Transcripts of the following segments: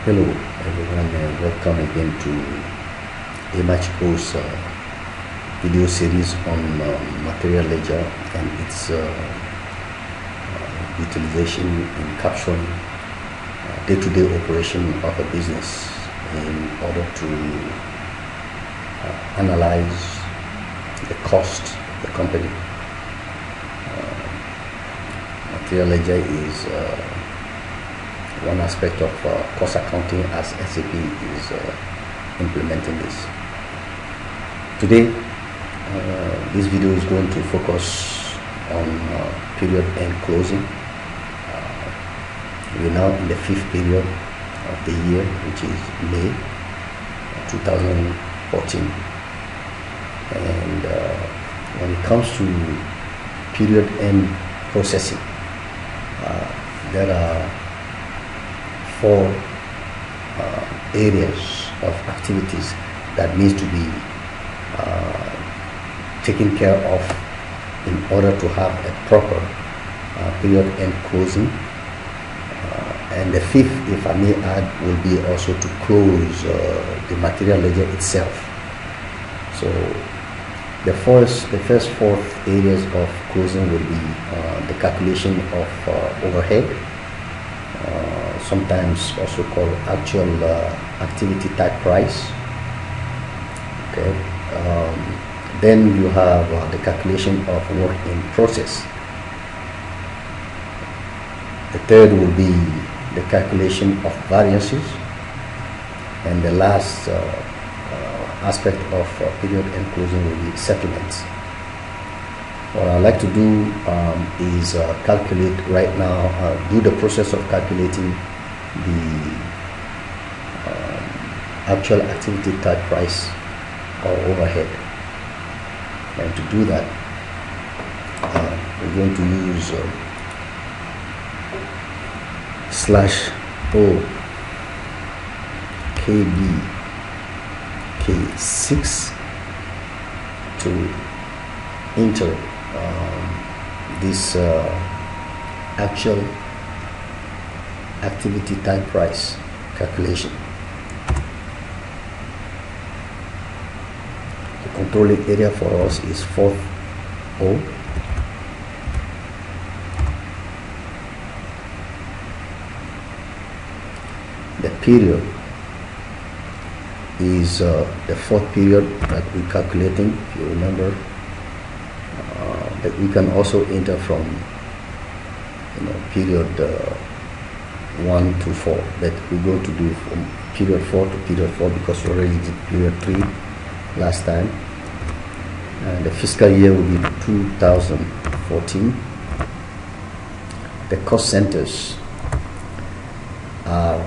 Hello everyone, and welcome again to Emageco's video series on material ledger and its utilization in capturing day-to-day operation of a business in order to analyze the cost of the company. Material ledger is one aspect of cost accounting as SAP is implementing this. Today, this video is going to focus on period end closing. We're now in the 5th period of the year, which is May 2014. And when it comes to period end processing, there are 4 areas of activities that needs to be taken care of in order to have a proper period end closing. And the 5th, if I may add, will be also to close the material ledger itself. So the first 4 areas of closing will be the calculation of overhead, sometimes also called actual activity type price. Okay. Then you have the calculation of work in process. The third will be the calculation of variances, and the last aspect of period end closing will be settlements. What I like to do is calculate right now, do the process of calculating the actual activity type price or overhead. And to do that, we're going to use /O KB K6 to enter this actual activity type price calculation. The controlling area for us is 4th O. The period is the 4th period that we're calculating, if you remember. But we can also enter from period 1 to 4, but we're going to do from period 4 to period 4 because we already did period 3 last time. And the fiscal year will be 2014. The cost centers are,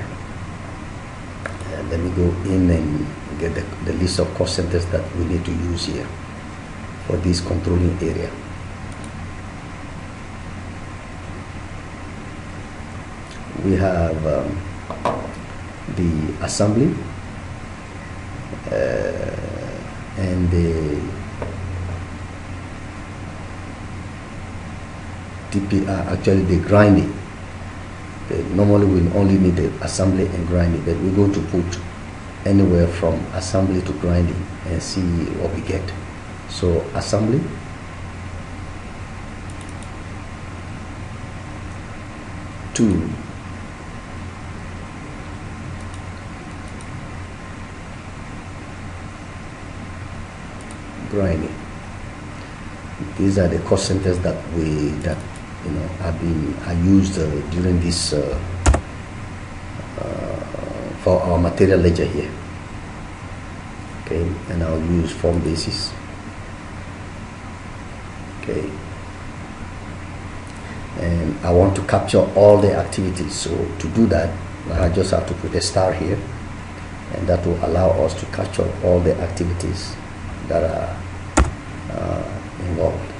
let me go in and get the list of cost centers that we need to use here for this controlling area. We have the assembly and the DPR, actually the grinding. Normally we only need the assembly and grinding, but we're going to put anywhere from assembly to grinding and see what we get. So assembly, to grinding. These are the cost centers that are used during this for our material ledger here. Okay, and I'll use form basis. Okay, and I want to capture all the activities. So to do that, I just have to put a star here, and that will allow us to capture all the activities that are involved.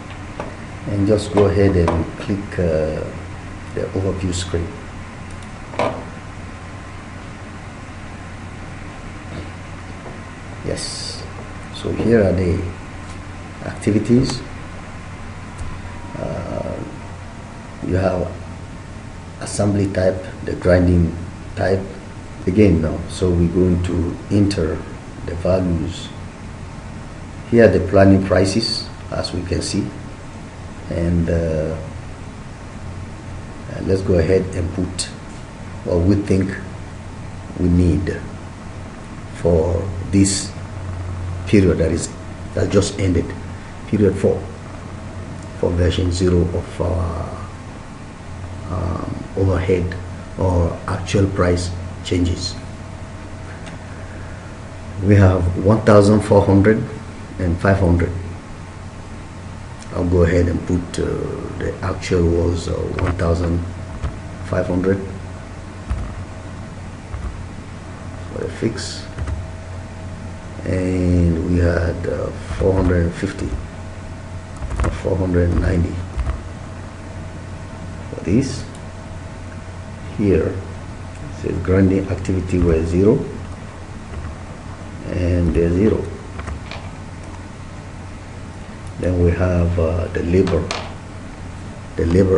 And just go ahead and click the overview screen. Yes, so here are the activities. You have assembly type, the grinding type, again now. So we're going to enter the values. Here are the planning prices, as we can see, and let's go ahead and put what we think we need for this period that just ended, period 4, for version 0 of our overhead or actual price changes. We have 1,400 and 500. I'll go ahead and put the actual was 1,500 for the fix, and we had 450 or 490 for this. Here it says grinding activity were 0 and they're 0. Then we have the labor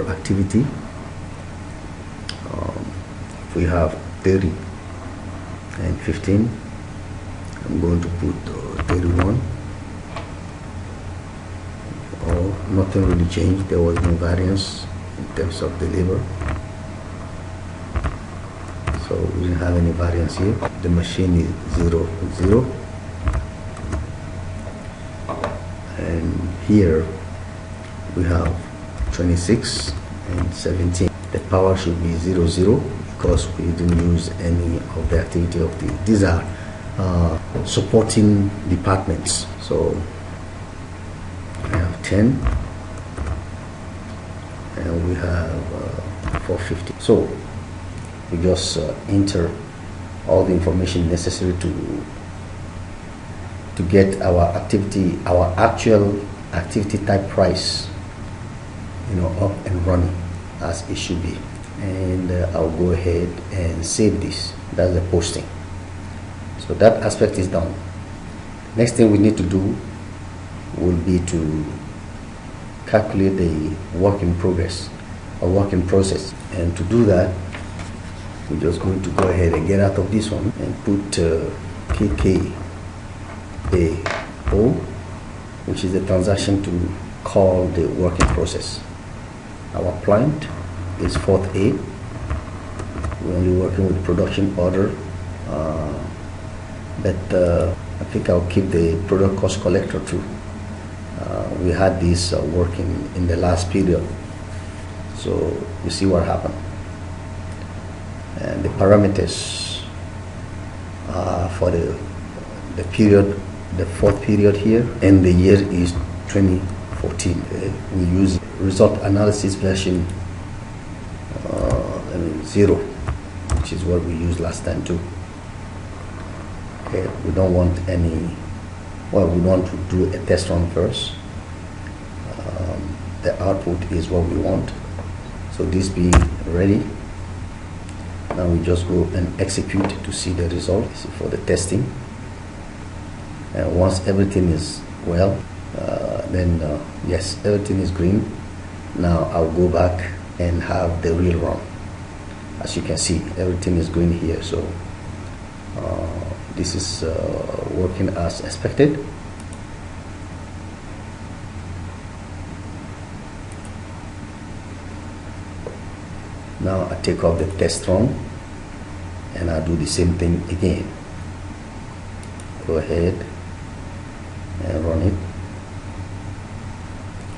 activity. We have 30 and 15. I'm going to put 31. Oh, nothing really changed. There was no variance in terms of the labor, so we didn't have any variance here. The machine is 0, 0. And here we have 26 and 17. The power should be 0, 0 because we didn't use any of the activity of these are supporting departments. So we have 10 and we have 450. So we just enter all the information necessary to get our activity, our actual activity type price, up and running as it should be. And I'll go ahead and save this. That's the posting. So that aspect is done. Next thing we need to do will be to calculate the work in progress or work in process. And to do that, we're just going to go ahead and get out of this one and put KKAO, which is the transaction to call the work in process. Our plant is 4th A. We're only working with production order, but I think I'll keep the product cost collector too. We had this working in the last period, so you see what happened. And the parameters for the period, the 4th period here, and the year is 2014. We use result analysis version 0, which is what we used last time too. Okay, we don't want any, well, we want to do a test run first. The output is what we want. So this being ready, now we just go and execute to see the result for the testing. And once everything is well, then yes, everything is green. Now I'll go back and have the real run. As you can see, everything is green here. So this is working as expected. Now I take off the test run and I do the same thing again. Go ahead and run it,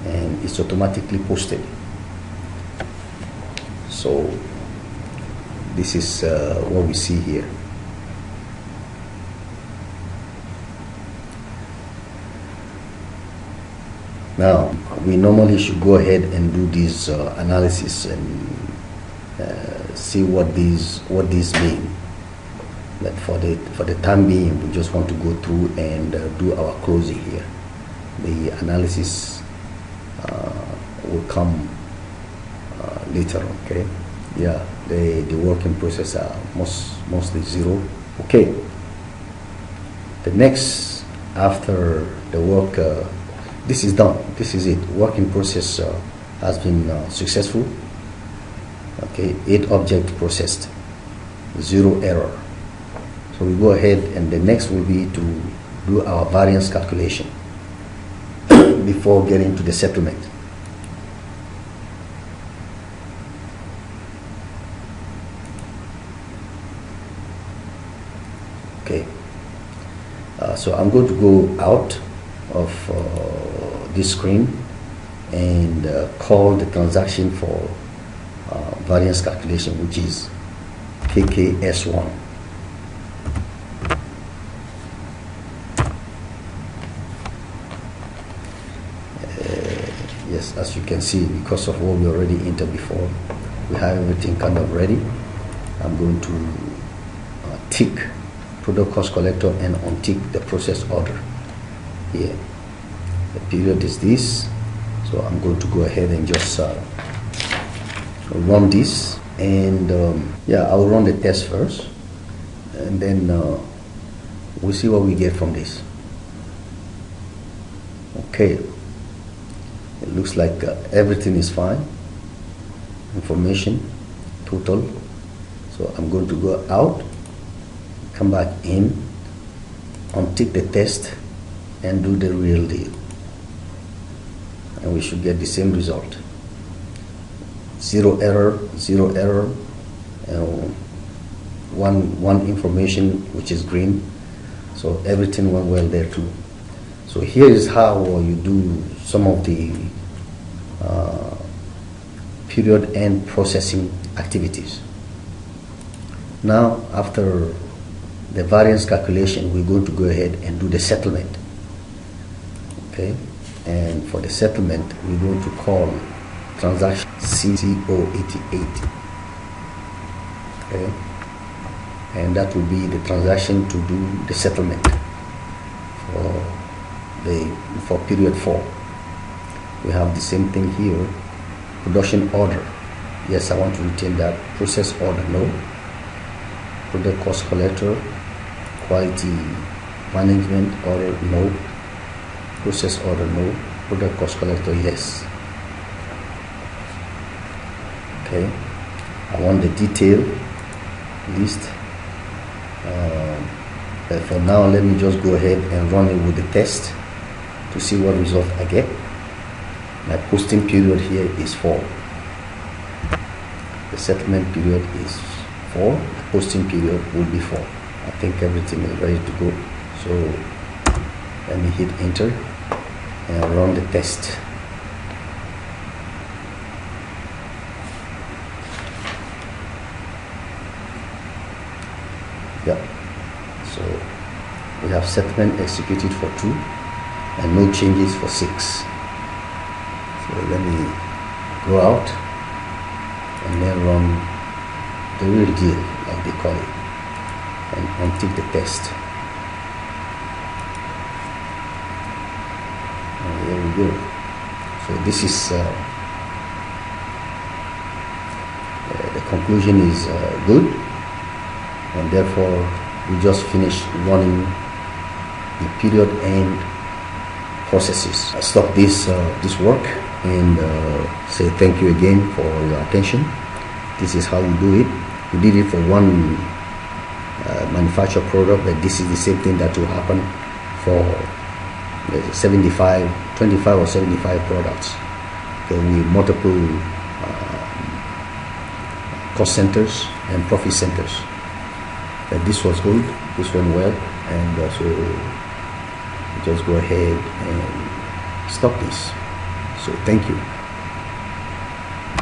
and it's automatically posted. So this is what we see here. Now we normally should go ahead and do this analysis and see what these mean. But for the time being, we just want to go through and do our closing here. The analysis will come later on. Okay, yeah, the work in process are mostly 0. Okay, the next after the work, this is done. This is it. Work in process has been successful. Okay, 8 objects processed, 0 error. So we go ahead, and the next will be to do our variance calculation before getting to the settlement. Okay, so I'm going to go out of this screen and call the transaction for variance calculation, which is KKS1. Yes, as you can see, because of what we already entered before, we have everything kind of ready. I'm going to tick product cost collector and untick the process order here. The period is this, so I'm going to go ahead and just run this, and yeah, I'll run the test first, and then we'll see what we get from this. Okay, it looks like everything is fine. Information total. So I'm going to go out, come back in, untick the test, and do the real deal, and we should get the same result. Zero error, one information which is green, so everything went well there too. So here is how you do some of the period end processing activities. Now, after the variance calculation, we're going to go ahead and do the settlement. Okay, and for the settlement, we're going to call transaction CO88. Okay, and that will be the transaction to do the settlement for period 4. We have the same thing here. Production order, yes, I want to retain that. Process order, no. Product cost collector, quality management order, no. Process order, no. Product cost collector, yes. Okay, I want the detail list, but for now let me just go ahead and run it with the test to see what result I get. My posting period here is 4. The settlement period is 4. The posting period will be 4. I think everything is ready to go. So let me hit enter and run the test. Yeah. So we have settlement executed for 2 and no changes for 6. So let me go out and then run the real deal, like they call it, and untick the test. And there we go. So this is the conclusion is good, and therefore we just finished running the period end processes. I stop this work and say thank you again for your attention. This is how you do it. We did it for one manufactured product, but this is the same thing that will happen for 25 or 75 products. Okay, with multiple cost centers and profit centers. But this was good, this went well, and so just go ahead and stop this. So thank you.